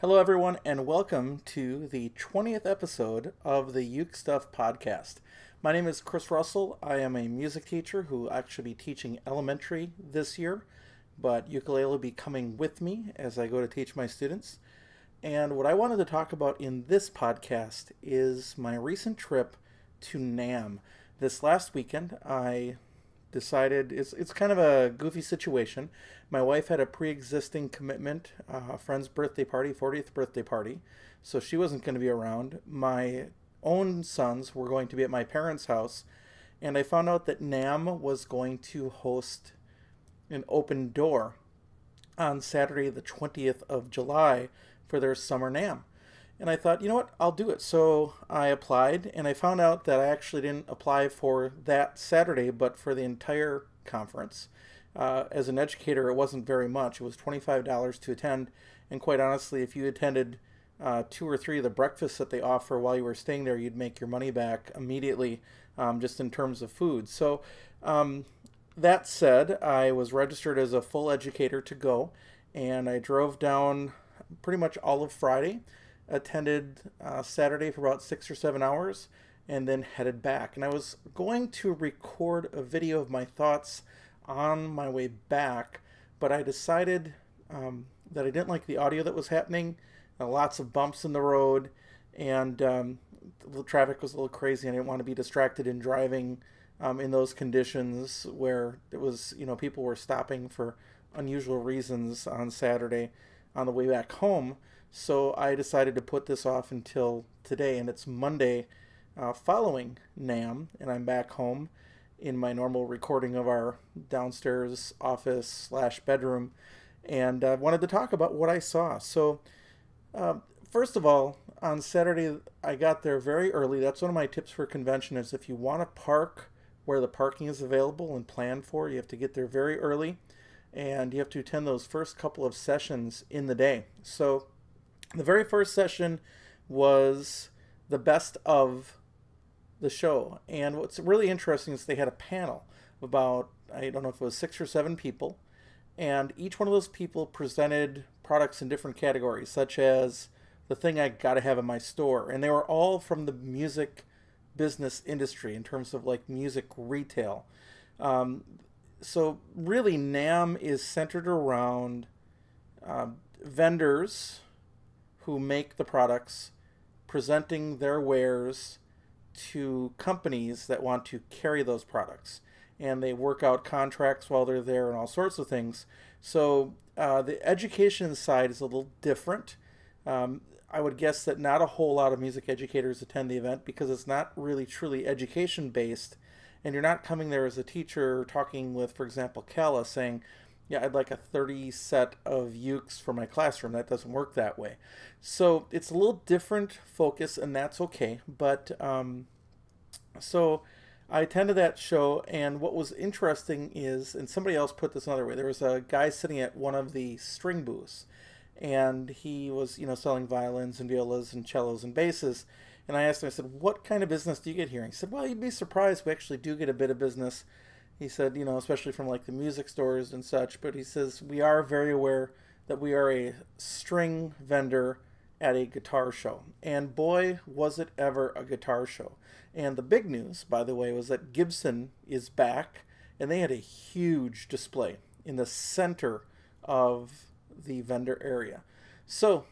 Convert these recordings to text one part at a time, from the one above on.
Hello, everyone, and welcome to the 20th episode of the UkeStuff Podcast. My name is Chris Russell. I am a music teacher who will actually be teaching elementary this year, but ukulele will be coming with me as I go to teach my students. And what I wanted to talk about in this podcast is my recent trip to NAMM. This last weekend, I decided it's kind of a goofy situation. My wife had a pre-existing commitment, a friend's birthday party, 40th birthday party, so she wasn't going to be around. My own sons were going to be at my parents' house, and I found out that NAMM was going to host an open door on Saturday the 20th of July for their Summer NAMM. And I thought, you know what, I'll do it. So I applied, and I found out that I actually didn't apply for that Saturday, but for the entire conference. As an educator, it wasn't very much. It was $25 to attend, and quite honestly, if you attended 2 or 3 of the breakfasts that they offer while you were staying there, you'd make your money back immediately, just in terms of food. So that said, I was registered as a full educator to go, and I drove down pretty much all of Friday, attended Saturday for about 6 or 7 hours, and then headed back. And I was going to record a video of my thoughts on my way back, but I decided that I didn't like the audio that was happening. Lots of bumps in the road, and the traffic was a little crazy, and I didn't want to be distracted in driving in those conditions where it was, people were stopping for unusual reasons on Saturday on the way back home. So I decided to put this off until today, and it's Monday following NAMM, and I'm back home in my normal recording of our downstairs office / bedroom, and I wanted to talk about what I saw. So first of all, on Saturday, I got there very early. That's one of my tips for convention is if you want to park where the parking is available and planned for, you have to get there very early, and you have to attend those first couple of sessions in the day. So the very first session was the best of the show. And what's really interesting is they had a panel of about, I don't know if it was 6 or 7 people. And each one of those people presented products in different categories, such as the thing I gotta have in my store. And they were all from the music business industry in terms of like music retail. So really NAMM is centered around vendors who make the products, presenting their wares to companies that want to carry those products. And they work out contracts while they're there and all sorts of things. So the education side is a little different. I would guess that not a whole lot of music educators attend the event because it's not really truly education based. And you're not coming there as a teacher talking with, for example, Kala saying, yeah, I'd like a 30 set of ukes for my classroom. That doesn't work that way. So it's a little different focus, and that's okay. But so I attended that show, and what was interesting is, and somebody else put this another way, there was a guy sitting at one of the string booths, and he was, selling violins and violas and cellos and basses. And I asked him, I said, what kind of business do you get here? And he said, well, you'd be surprised. We actually do get a bit of business. He said, especially from like the music stores and such, but he says, we are very aware that we are a string vendor at a guitar show. And boy, was it ever a guitar show. And the big news, by the way, was that Gibson is back, and they had a huge display in the center of the vendor area. So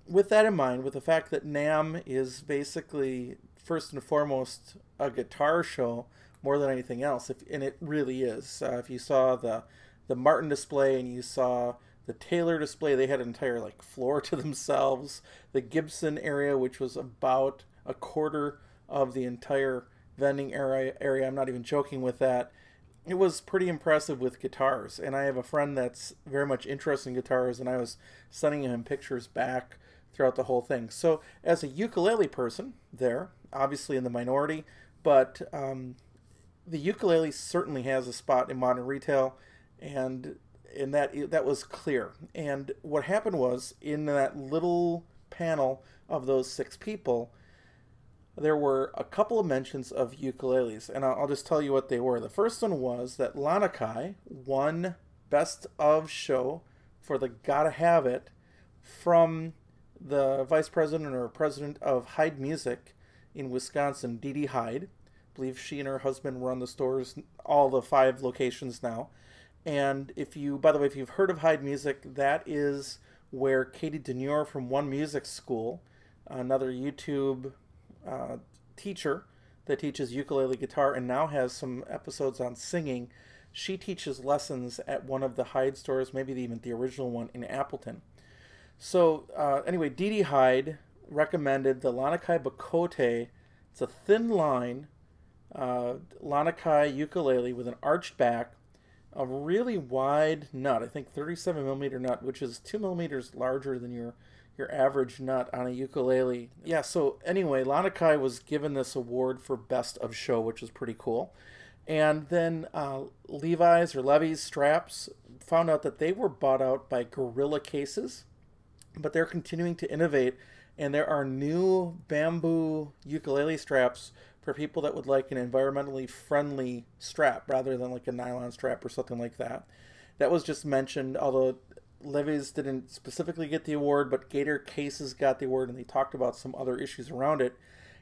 with that in mind, with the fact that NAMM is basically first and foremost a guitar show, more than anything else, and it really is. If you saw the Martin display and you saw the Taylor display, they had an entire like floor to themselves. The Gibson area, which was about a quarter of the entire vending area, I'm not even joking with that. It was pretty impressive with guitars, and I have a friend that's very much interested in guitars, and I was sending him pictures back throughout the whole thing. So as a ukulele person there, obviously in the minority, but the ukulele certainly has a spot in modern retail, and that was clear. And what happened was, in that little panel of those 6 people, there were a couple of mentions of ukuleles, and I'll just tell you what they were. The first one was that Lanakai won Best of Show for the Gotta Have It from the vice president or president of Hyde Music in Wisconsin, Dee Dee Hyde. I believe she and her husband run the stores, all the 5 locations now. And by the way, if you've heard of Hyde Music, that is where Katie Denure from One Music School, another YouTube teacher that teaches ukulele guitar and now has some episodes on singing, she teaches lessons at one of the Hyde stores, maybe even the original one in Appleton. So anyway, Dee Dee Hyde recommended the Lanakai Bakote. It's a thin line Lanakai ukulele with an arched back, a really wide nut, I think 37 millimeter nut, which is 2 millimeters larger than your average nut on a ukulele. Yeah, so anyway, Lanakai was given this award for Best of Show, which is pretty cool. And then Levi's straps found out that they were bought out by Gorilla Cases, but they're continuing to innovate, and there are new bamboo ukulele straps for people that would like an environmentally friendly strap rather than like a nylon strap or something like that. That was just mentioned, although Levi's didn't specifically get the award, but Gator Cases got the award, and they talked about some other issues around it.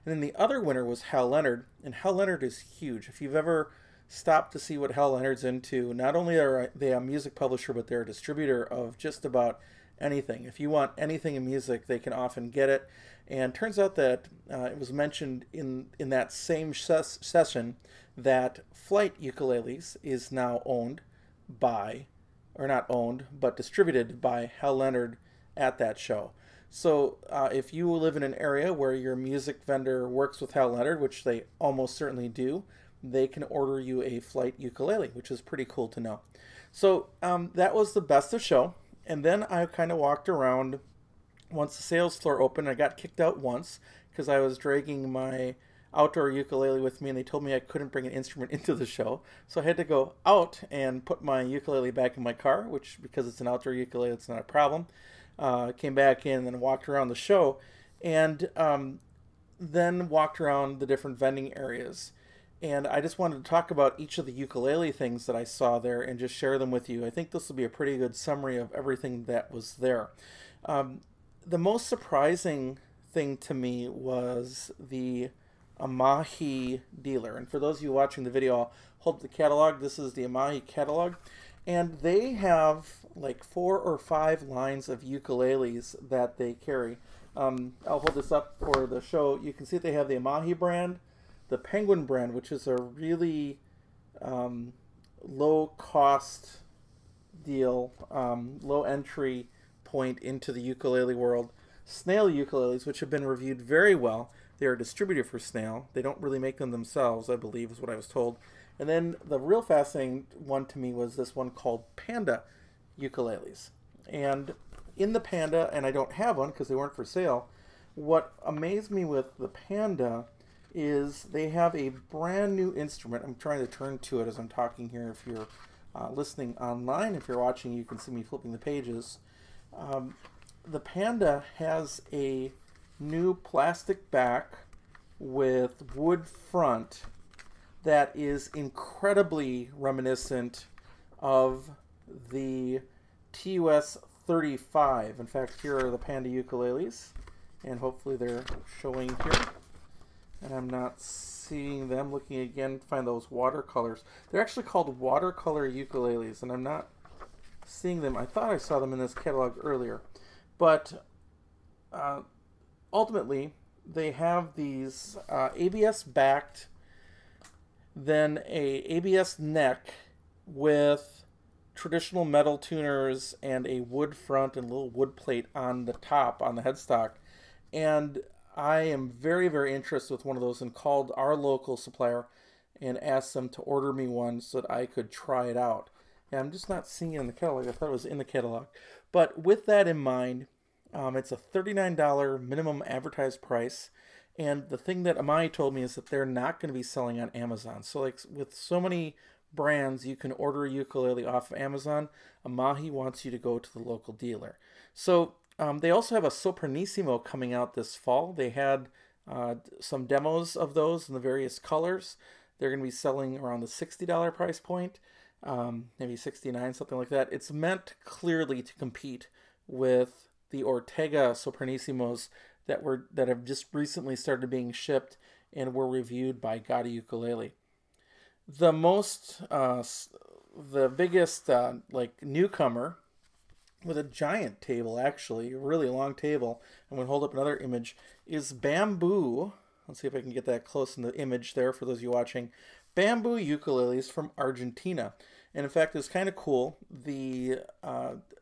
And then the other winner was Hal Leonard, and Hal Leonard is huge. If you've ever stopped to see what Hal Leonard's into, not only are they a music publisher, but they're a distributor of just about anything. If you want anything in music, they can often get it. And turns out that it was mentioned in that same session that Flight Ukuleles is now owned by, or not owned, but distributed by Hal Leonard at that show. So if you live in an area where your music vendor works with Hal Leonard, which they almost certainly do, they can order you a Flight ukulele, which is pretty cool to know. So that was the Best of Show. And then I kind of walked around once the sales floor opened. I got kicked out once because I was dragging my outdoor ukulele with me, and they told me I couldn't bring an instrument into the show. So I had to go out and put my ukulele back in my car, which, because it's an outdoor ukulele, it's not a problem. Came back in and walked around the show, and then walked around the different vending areas. And I just wanted to talk about each of the ukulele things that I saw there and just share them with you. I think this will be a pretty good summary of everything that was there. The most surprising thing to me was the Amahi dealer. And for those of you watching the video, I'll hold the catalog. This is the Amahi catalog. And they have like 4 or 5 lines of ukuleles that they carry. I'll hold this up for the show. You can see that they have the Amahi brand, the Penguin brand, which is a really low cost deal, low entry point into the ukulele world. Snail ukuleles, which have been reviewed very well. They are a distributor for Snail. They don't really make them themselves, I believe, is what I was told. And then the real fascinating one to me was this one called Panda ukuleles. And in the Panda, and I don't have one because they weren't for sale, what amazed me with the Panda is they have a brand new instrument. I'm trying to turn to it as I'm talking here. If you're listening online, if you're watching, you can see me flipping the pages. The Panda has a new plastic back with wood front that is incredibly reminiscent of the TUS 35. In fact, here are the Panda ukuleles, and hopefully they're showing here. And I'm not seeing them. Looking again to find those watercolors. They're actually called watercolor ukuleles, and I'm not seeing them. I thought I saw them in this catalog earlier. But ultimately, they have these ABS backed, then a ABS neck with traditional metal tuners and a wood front and a little wood plate on the top, on the headstock. And I am very, very interested with one of those and called our local supplier and asked them to order me one so that I could try it out. And I'm just not seeing it in the catalog. I thought it was in the catalog. But with that in mind, it's a $39 minimum advertised price. And the thing that Amai told me is that they're not going to be selling on Amazon. So like with so many brands, you can order a ukulele off of Amazon. Amahi wants you to go to the local dealer. So they also have a Sopranissimo coming out this fall. They had some demos of those in the various colors. They're going to be selling around the $60 price point, maybe $69, something like that. It's meant clearly to compete with the Ortega Sopranissimos that have just recently started being shipped and were reviewed by Gotti Ukulele. The biggest like newcomer with a giant table, actually, a really long table. I'm going to hold up another image, is Bamboo. Let's see if I can get that close in the image there for those of you watching. Bamboo ukuleles from Argentina. And in fact, it's kind of cool. The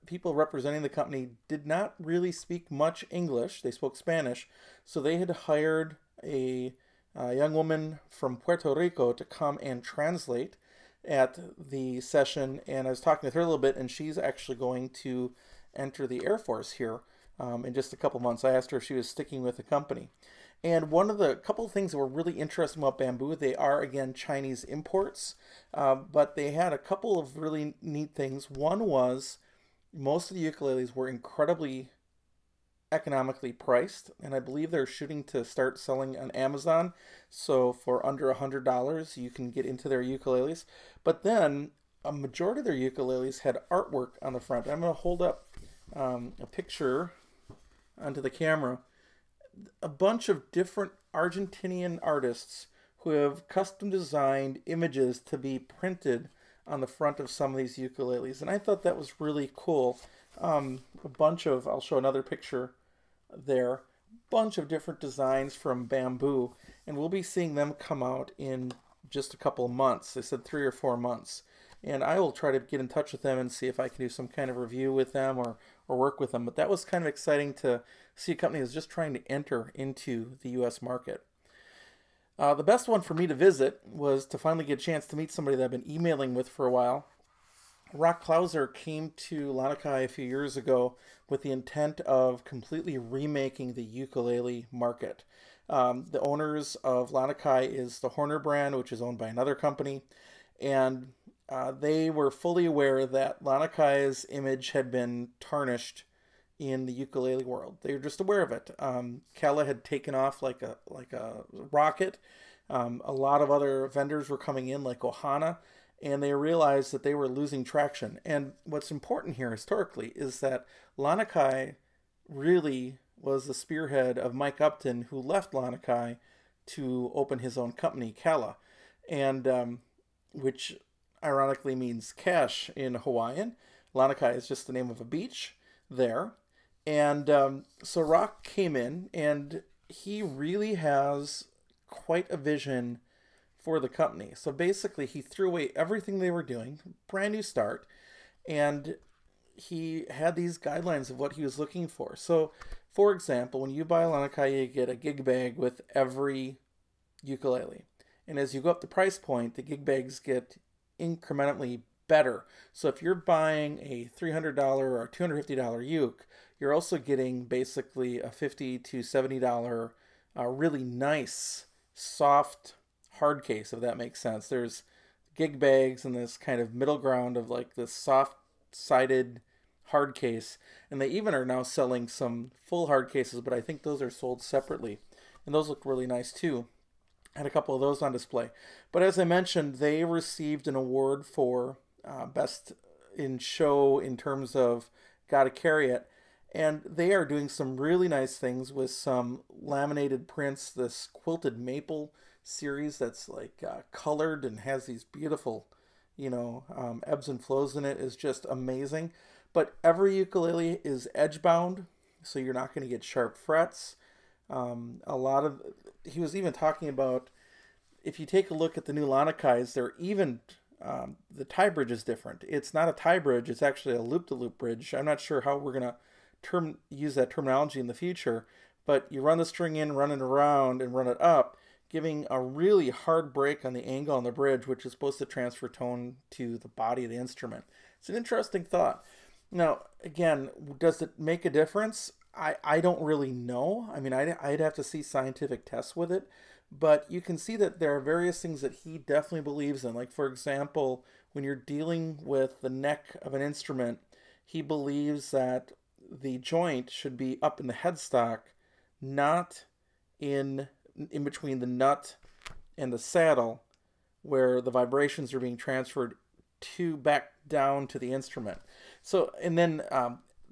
people representing the company did not really speak much English. They spoke Spanish. So they had hired a young woman from Puerto Rico to come and translate at the session, and I was talking with her a little bit, and she's actually going to enter the Air Force here in just a couple months. I asked her if she was sticking with the company. And one of the couple of things that were really interesting about Bamboo, they are, again, Chinese imports, but they had a couple of really neat things. One was most of the ukuleles were incredibly economically priced, and I believe they're shooting to start selling on Amazon. So for under $100, you can get into their ukuleles. But then a majority of their ukuleles had artwork on the front. I'm going to hold up a picture onto the camera. A bunch of different Argentinian artists who have custom designed images to be printed on the front of some of these ukuleles, and I thought that was really cool. I'll show another picture there, bunch of different designs from Bamboo, and we'll be seeing them come out in just a couple of months. They said 3 or 4 months, and I will try to get in touch with them and see if I can do some kind of review with them or work with them. But that was kind of exciting to see a company that's just trying to enter into the U.S. market. The best one for me to visit was to finally get a chance to meet somebody that I've been emailing with for a while. Rock Clauser came to Lanakai a few years ago with the intent of completely remaking the ukulele market. The owners of Lanakai is the Horner brand, which is owned by another company, and they were fully aware that Lanakai's image had been tarnished in the ukulele world. They were just aware of it. Kala had taken off like a rocket. A lot of other vendors were coming in, like Ohana, and they realized that they were losing traction. And what's important here historically is that Lanakai really was the spearhead of Mike Upton, who left Lanakai to open his own company, Kala, and which ironically means cash in Hawaiian. Lanakai is just the name of a beach there. And so Rock came in, and he really has quite a vision for the company. So basically, he threw away everything they were doing, brand new start, and he had these guidelines of what he was looking for. So, for example, when you buy a Lanakai, you get a gig bag with every ukulele. And as you go up the price point, the gig bags get incrementally better. So if you're buying a $300 or $250 uke, you're also getting basically a $50 to $70 really nice, soft hard case, if that makes sense. There's gig bags and this kind of middle ground of like this soft-sided hard case, and they even are now selling some full hard cases, but I think those are sold separately, and those look really nice too. I had a couple of those on display. But as I mentioned, they received an award for Best in Show in terms of Gotta Carry It, and they are doing some really nice things with some laminated prints. This quilted maple series that's like colored and has these beautiful, ebbs and flows in it is just amazing. But every ukulele is edge bound, so you're not going to get sharp frets. He was even talking about, if you take a look at the new Lanakais, they're even, the tie bridge is different. It's not a tie bridge, it's actually a loop-to-loop bridge. I'm not sure how we're going to use that terminology in the future, but you run the string in, run it around, and run it up, giving a really hard break on the angle on the bridge, which is supposed to transfer tone to the body of the instrument. It's an interesting thought. Now, again, does it make a difference? I don't really know. I mean, I'd have to see scientific tests with it, but you can see that there are various things that he definitely believes in. Like, for example, when you're dealing with the neck of an instrument, he believes that the joint should be up in the headstock, not in between the nut and the saddle, where the vibrations are being transferred back down to the instrument. So, and then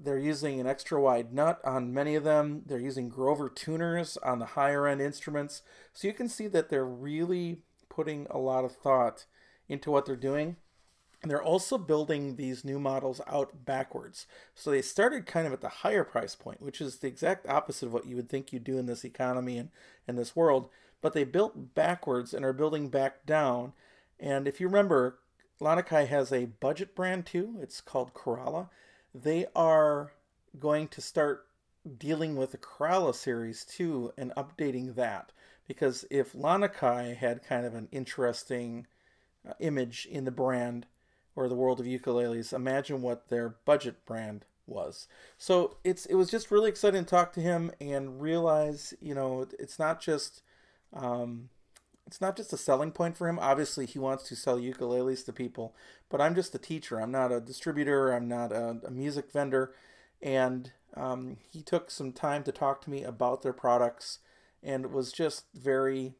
They're using an extra wide nut on many of them. They're using Grover tuners on the higher end instruments. So you can see that they're really putting a lot of thought into what they're doing. And they're also building these new models out backwards. So they started kind of at the higher price point, which is the exact opposite of what you would think you'd do in this economy and in this world. But they built backwards and are building back down. And if you remember, Lanakai has a budget brand too. It's called Kerala. They are going to start dealing with the Kerala series too and updating that. Because if Lanakai had kind of an interesting image in the brand or the world of ukuleles, imagine what their budget brand was. So it was just really exciting to talk to him and realize, it's not just a selling point for him. Obviously, he wants to sell ukuleles to people, but I'm just a teacher. I'm not a distributor. I'm not a music vendor. And he took some time to talk to me about their products, and it was just very,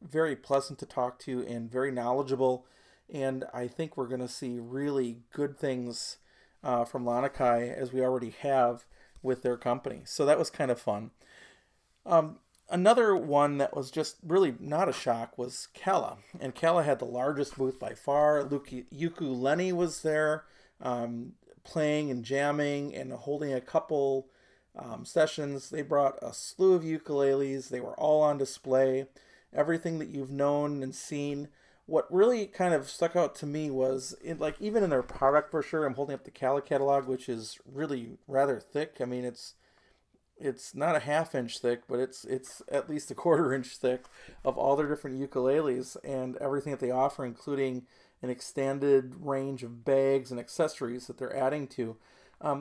very pleasant to talk to and very knowledgeable. And I think we're going to see really good things from Lanakai, as we already have with their company. So that was kind of fun. Another one that was just really not a shock was Kala. And Kala had the largest booth by far. Ukulele was there playing and jamming and holding a couple sessions. They brought a slew of ukuleles. They were all on display. Everything that you've known and seen. What really kind of stuck out to me was, even in their product brochure, I'm holding up the Kala catalog, which is really rather thick. I mean, it's not a half-inch thick, but it's at least a quarter-inch thick of all their different ukuleles and everything that they offer, including an extended range of bags and accessories that they're adding to.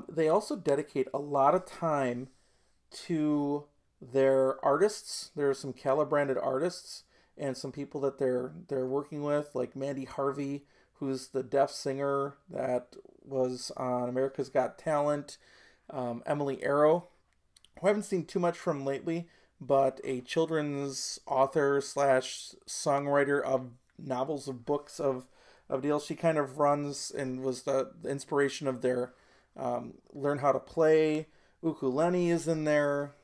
They also dedicate a lot of time to their artists. There are some Kala-branded artists and some people that they're working with, like Mandy Harvey, who's the deaf singer that was on America's Got Talent, Emily Arrow, who I haven't seen too much from lately, but a children's author / songwriter of novels, of books, of deals. She kind of runs and was the inspiration of their Learn How to Play. Ukulele is in there.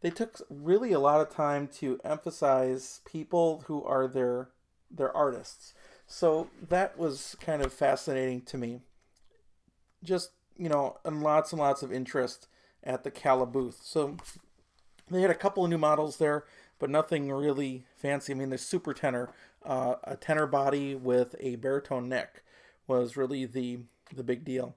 They took really a lot of time to emphasize people who are their artists. So that was kind of fascinating to me. Just, and lots of interest at the Kala booth. So they had a couple of new models there, but nothing really fancy. I mean, the super tenor, a tenor body with a baritone neck was really the big deal.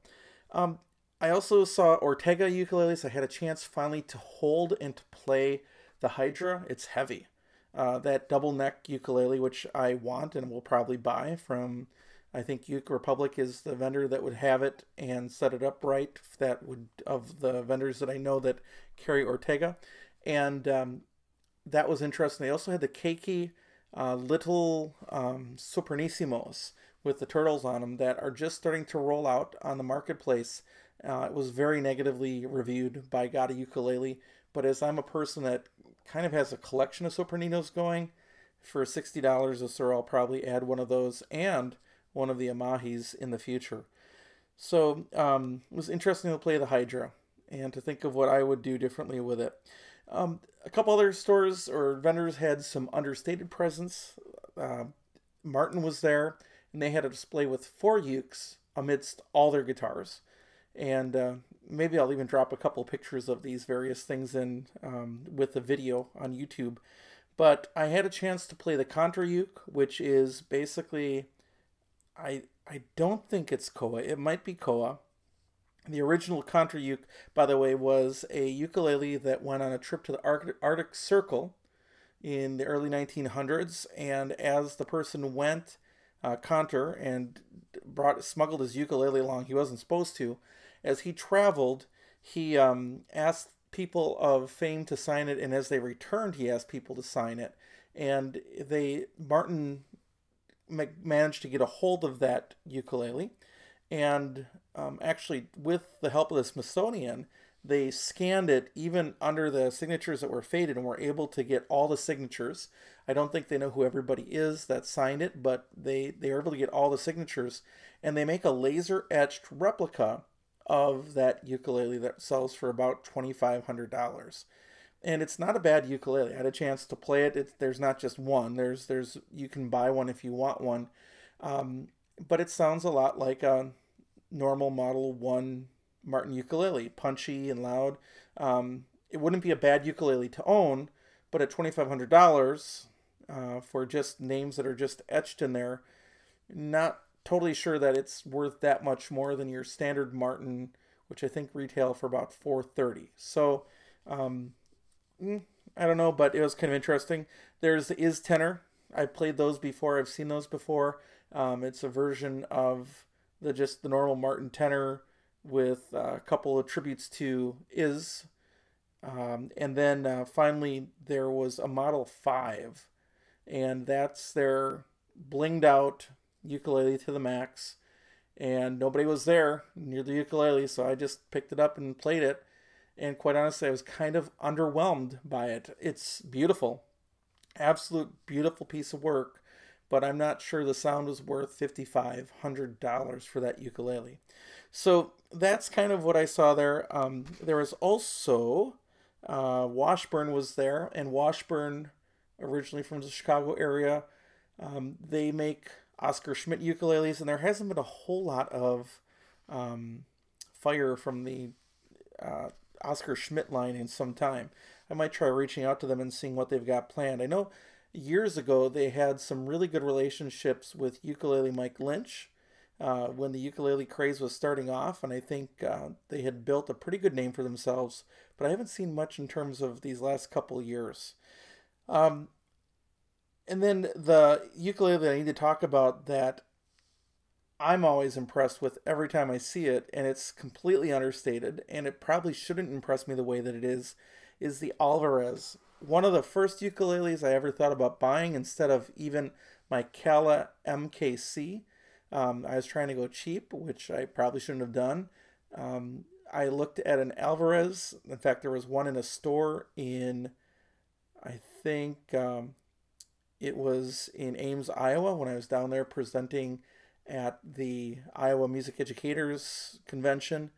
I also saw Ortega ukuleles. I had a chance finally to hold and to play the Hydra. It's heavy. That double neck ukulele, which I want and will probably buy from, I think Uke Republic is the vendor that would have it and set it up right. Of the vendors that I know that carry Ortega. And that was interesting. They also had the Keiki little Soprannissimos with the turtles on them that are just starting to roll out on the marketplace. It was very negatively reviewed by Gata Ukulele, but as I'm a person that kind of has a collection of Sopraninos going, for $60 or so, I'll probably add one of those and one of the Amahis in the future. So it was interesting to play the Hydra and to think of what I would do differently with it. A couple other stores or vendors had some understated presence. Martin was there, and they had a display with 4 ukes amidst all their guitars. And maybe I'll even drop a couple pictures of these various things in with the video on YouTube. But I had a chance to play the Contra uke, which is basically, I don't think it's koa. It might be koa. The original Contra uke, by the way, was a ukulele that went on a trip to the Arctic Circle in the early 1900s. And as the person went, Contra, and smuggled his ukulele along, he wasn't supposed to. As he traveled, he asked people of fame to sign it, and as they returned, he asked people to sign it. And Martin managed to get a hold of that ukulele, and actually, with the help of the Smithsonian, they scanned it even under the signatures that were faded and were able to get all the signatures. I don't think they know who everybody is that signed it, but they are able to get all the signatures, and they make a laser-etched replica of that ukulele that sells for about $2,500. And it's not a bad ukulele. I had a chance to play it. There's not just one. There's you can buy one if you want one, um, but it sounds a lot like a normal Model One Martin ukulele, punchy and loud. It wouldn't be a bad ukulele to own, but at $2,500 for just names that are just etched in there, not totally sure that it's worth that much more than your standard Martin, which I think retail for about $430. So. I don't know, but it was kind of interesting. There's the Is tenor. I've played those before. I've seen those before. It's a version of the normal Martin tenor with a couple of tributes to Is. And then finally there was a Model 5, and that's their blinged out ukulele to the max. And nobody was there near the ukulele, so I just picked it up and played it. And quite honestly, I was kind of underwhelmed by it. It's beautiful, absolute beautiful piece of work, but I'm not sure the sound was worth $5,500 for that ukulele. So that's kind of what I saw there. There was also Washburn was there, and Washburn, originally from the Chicago area, they make Oscar Schmidt ukuleles, and there hasn't been a whole lot of fire from the Oscar Schmidt line in some time. I might try reaching out to them and seeing what they've got planned. I know years ago they had some really good relationships with ukulele Mike Lynch when the ukulele craze was starting off, and I think they had built a pretty good name for themselves, but I haven't seen much in terms of these last couple of years. And then the ukulele that I need to talk about that I'm always impressed with every time I see it, and it's completely understated, and it probably shouldn't impress me the way that it is the Alvarez. One of the first ukuleles I ever thought about buying instead of even my Kala MKC. I was trying to go cheap, which I probably shouldn't have done. I looked at an Alvarez. In fact, there was one in a store in, I think it was in Ames, Iowa, when I was down there presenting at the Iowa Music Educators Convention.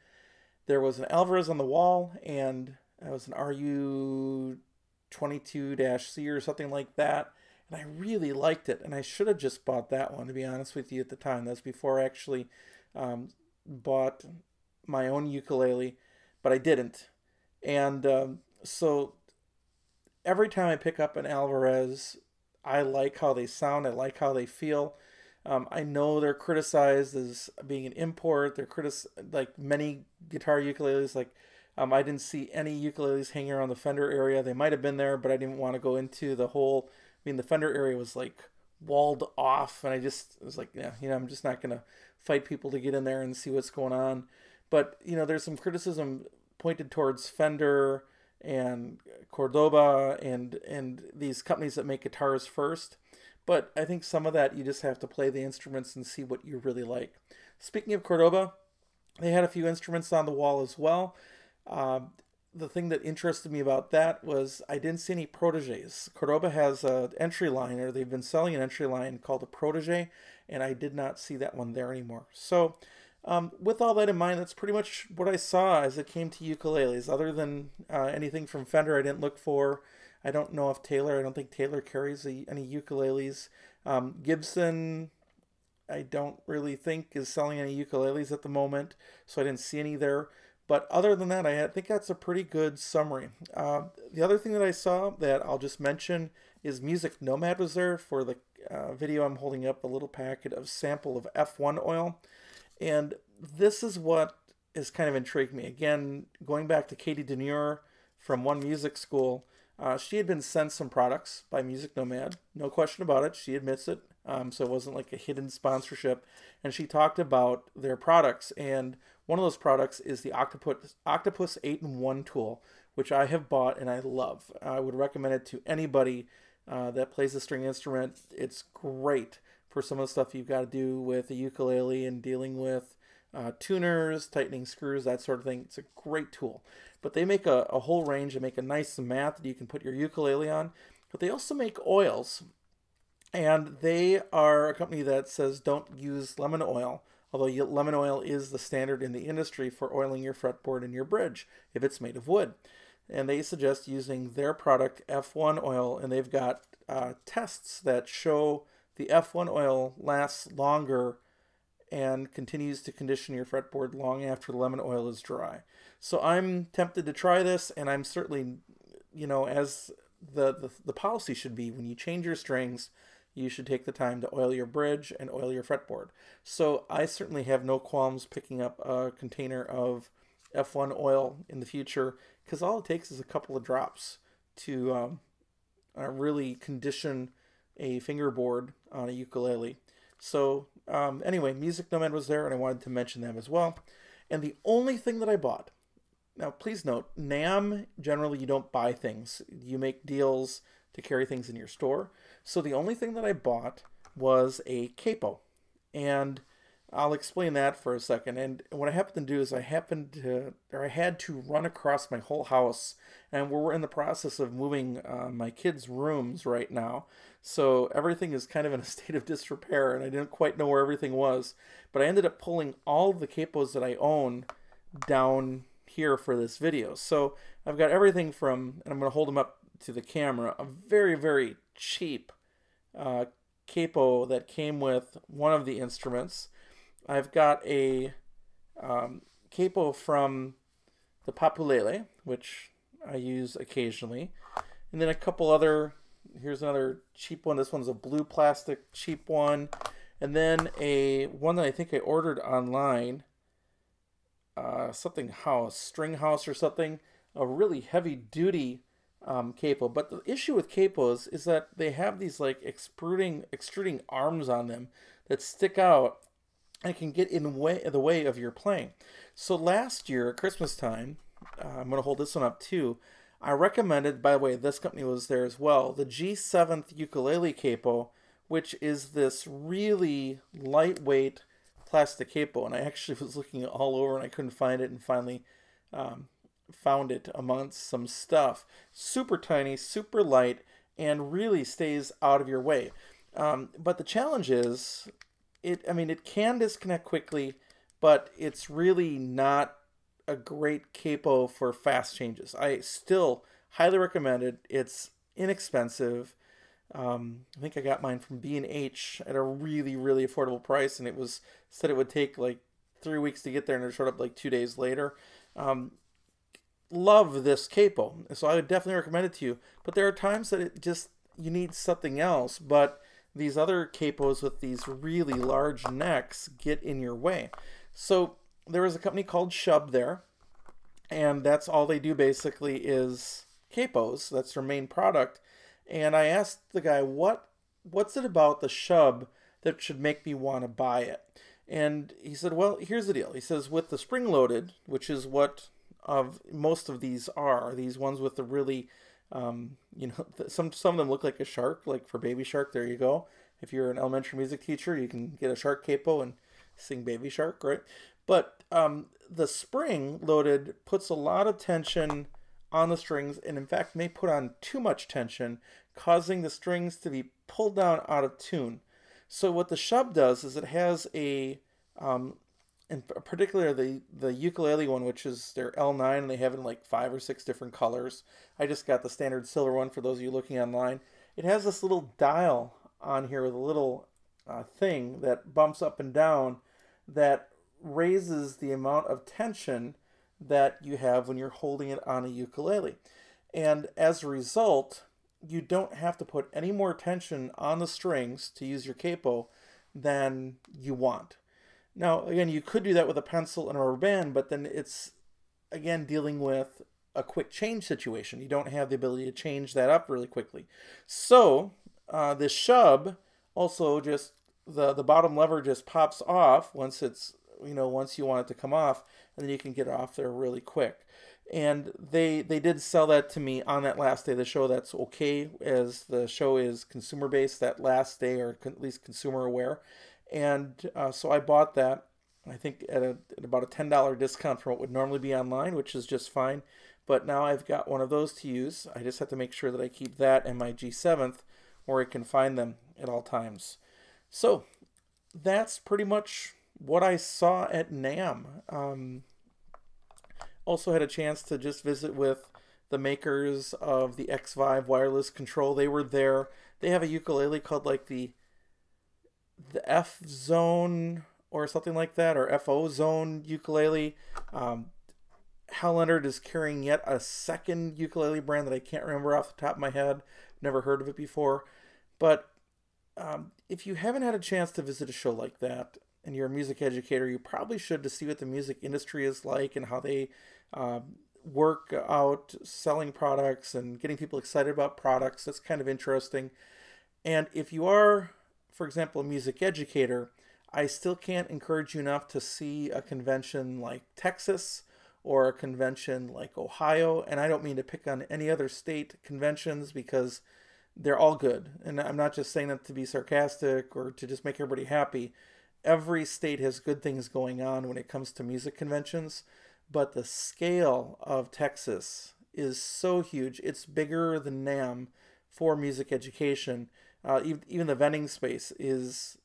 There was an Alvarez on the wall, and it was an RU22-C or something like that, and I really liked it, and I should have just bought that one, to be honest with you, at the time. That's before I actually bought my own ukulele, but I didn't. And so every time I pick up an Alvarez, I like how they sound, I like how they feel. I know they're criticized as being an import. They're like many guitar ukuleles. Like I didn't see any ukuleles hanging around the Fender area. They might have been there, but I didn't want to go into the whole. I mean, the Fender area was like walled off, and I was like, yeah, I'm just not gonna fight people to get in there and see what's going on. But there's some criticism pointed towards Fender and Cordoba and these companies that make guitars first. But I think some of that you just have to play the instruments and see what you really like. Speaking of Cordoba, they had a few instruments on the wall as well. The thing that interested me about that was I didn't see any proteges. Cordoba has an entry line, or they've been selling an entry line called a protege, and I did not see that one there anymore. So with all that in mind, that's pretty much what I saw as it came to ukuleles. Other than anything from Fender I didn't look for. I don't know if I don't think Taylor carries any ukuleles. Gibson, I don't really think is selling any ukuleles at the moment, so I didn't see any there. But other than that, I think that's a pretty good summary. The other thing that I saw that I'll just mention is Music Nomad was there for the video. I'm holding up a little packet of sample of F1 oil. And this is what is kind of intrigued me. Again, going back to Katie Deneur from One Music School, she had been sent some products by Music Nomad. No question about it. She admits it. So it wasn't like a hidden sponsorship. And she talked about their products. And one of those products is the Octopus 8-in-1 tool, which I have bought and I love. I would recommend it to anybody that plays a string instrument. It's great for some of the stuff you've got to do with a ukulele and dealing with tuners, tightening screws, that sort of thing. It's a great tool. But they make a whole range. They make a nice mat that you can put your ukulele on. But they also make oils. And they are a company that says don't use lemon oil. although lemon oil is the standard in the industry for oiling your fretboard and your bridge if it's made of wood. And they suggest using their product, F1 oil, and they've got tests that show the F1 oil lasts longer and continues to condition your fretboard long after the lemon oil is dry. So I'm tempted to try this, and I'm certainly, as the policy should be, when you change your strings, you should take the time to oil your bridge and oil your fretboard. So I certainly have no qualms picking up a container of F1 oil in the future, because all it takes is a couple of drops to really condition a fingerboard on a ukulele. So anyway, Music Nomad was there, and I wanted to mention them as well. And the only thing that I bought, now please note, NAMM, generally you don't buy things. You make deals to carry things in your store. So the only thing that I bought was a capo. And I'll explain that for a second. And what I happened to do is I had to run across my whole house, and we're in the process of moving my kids' rooms right now. So everything is kind of in a state of disrepair, and I didn't quite know where everything was. But I ended up pulling all of the capos that I own down here for this video. So I've got everything from, and I'm going to hold them up to the camera, a very, very cheap capo that came with one of the instruments. I've got a capo from the ukulele, which I use occasionally, and then a couple other. Here's another cheap one. This one's a blue plastic cheap one, and then a one that I think I ordered online, something house, string house or something, a really heavy duty capo. But the issue with capos is that they have these like extruding arms on them that stick out and can get in the way of your playing. So last year at Christmas time, I'm going to hold this one up too, I recommended, by the way, this company was there as well, the G7th ukulele capo, which is this really lightweight plastic capo. And I actually was looking all over and I couldn't find it, and finally found it amongst some stuff. Super tiny, super light, and really stays out of your way. But the challenge is, it can disconnect quickly, but it's really not a great capo for fast changes. I still highly recommend it. It's inexpensive. I think I got mine from B&H at a really, really affordable price, and it was said it would take like 3 weeks to get there, and it showed up like 2 days later. Love this capo, so I would definitely recommend it to you. But there are times that you need something else, but these other capos with these really large necks get in your way. So there was a company called Shub there, and that's all they do basically is capos. That's their main product. And I asked the guy, what's it about the Shub that should make me want to buy it? And he said, well, here's the deal. He says, with the spring-loaded, which is what most of these are, these ones with the really, some of them look like a shark, like for Baby Shark, there you go. If you're an elementary music teacher, you can get a shark capo and sing Baby Shark, right? But the spring-loaded puts a lot of tension on the strings, and in fact may put on too much tension, causing the strings to be pulled down out of tune. So what the Shub does is it has a, in particular the ukulele one, which is their L9, and they have it in like 5 or 6 different colors. I just got the standard silver one for those of you looking online. It has this little dial on here with a little thing that bumps up and down that raises the amount of tension that you have when you're holding it on a ukulele. And as a result, you don't have to put any more tension on the strings to use your capo than you want. Now, again, you could do that with a pencil and a rubber band, but then it's, again, dealing with a quick change situation. You don't have the ability to change that up really quickly. So this Shub also just, the bottom lever just pops off once it's, once you want it to come off, and then you can get it off there really quick. And they did sell that to me on that last day of the show. That's okay, as the show is consumer based that last day, or at least consumer aware. And so I bought that, I think at about a $10 discount from what would normally be online, which is just fine. But now I've got one of those to use. I just have to make sure that I keep that and my G7th where I can find them at all times. So that's pretty much what I saw at NAMM. Also had a chance to just visit with the makers of the X5 wireless control. They were there. They have a ukulele called like the F Zone or something like that, or FO Zone ukulele. Hal Leonard is carrying yet a second ukulele brand that I can't remember off the top of my head. Never heard of it before. But if you haven't had a chance to visit a show like that and you're a music educator, you probably should, to see what the music industry is like and how they work out selling products and getting people excited about products. That's kind of interesting. And if you are, for example, a music educator, I still can't encourage you enough to see a convention like Texas or a convention like Ohio. And I don't mean to pick on any other state conventions, because they're all good. And I'm not just saying that to be sarcastic or to just make everybody happy. Every state has good things going on when it comes to music conventions, but the scale of Texas is so huge. It's bigger than NAMM for music education. Even the vending space is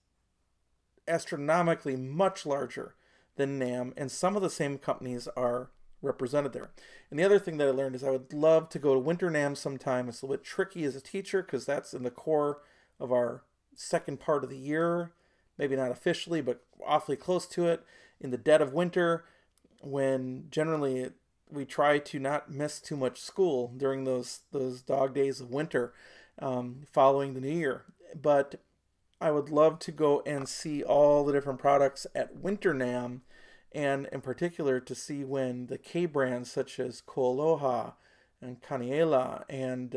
astronomically much larger than NAMM, and some of the same companies are represented there. And the other thing that I learned is I would love to go to Winter NAMM sometime. It's a little bit tricky as a teacher because that's in the core of our second part of the year. Maybe not officially, but awfully close to it, in the dead of winter, when generally we try to not miss too much school during those dog days of winter following the new year. But I would love to go and see all the different products at Winter NAMM, and in particular to see when the K brands such as Koaloha and Kaniela and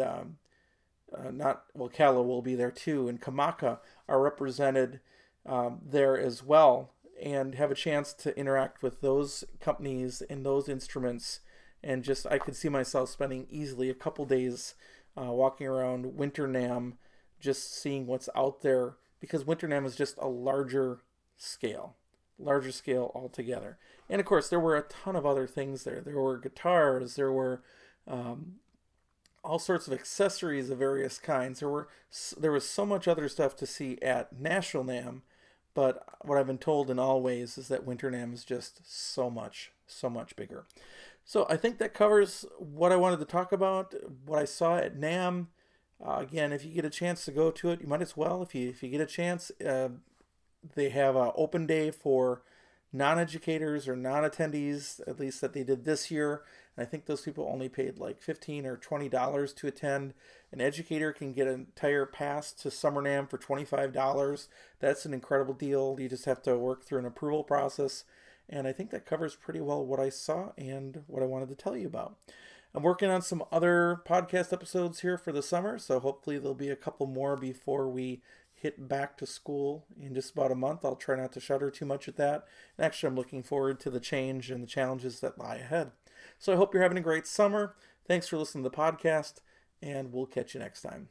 Kala will be there too, and Kamaka are represented there as well, and have a chance to interact with those companies and those instruments. And just, I could see myself spending easily a couple days walking around Winter NAMM, just seeing what's out there, because Winter NAMM is just a larger scale altogether. And of course, there were a ton of other things there. There were guitars, there were all sorts of accessories of various kinds. There was so much other stuff to see at National NAMM, but what I've been told in all ways is that Winter NAMM is just so much bigger. So I think that covers what I wanted to talk about, what I saw at NAMM. Again, if you get a chance to go to it, you might as well. If you get a chance, they have an open day for non-educators or non-attendees, at least that they did this year. And I think those people only paid like $15 or $20 to attend. An educator can get an entire pass to Summer NAMM for $25. That's an incredible deal. You just have to work through an approval process. And I think that covers pretty well what I saw and what I wanted to tell you about. I'm working on some other podcast episodes here for the summer, so hopefully there'll be a couple more before we hit back to school in just about a month. I'll try not to shudder too much at that. And actually, I'm looking forward to the change and the challenges that lie ahead. So I hope you're having a great summer. Thanks for listening to the podcast, and we'll catch you next time.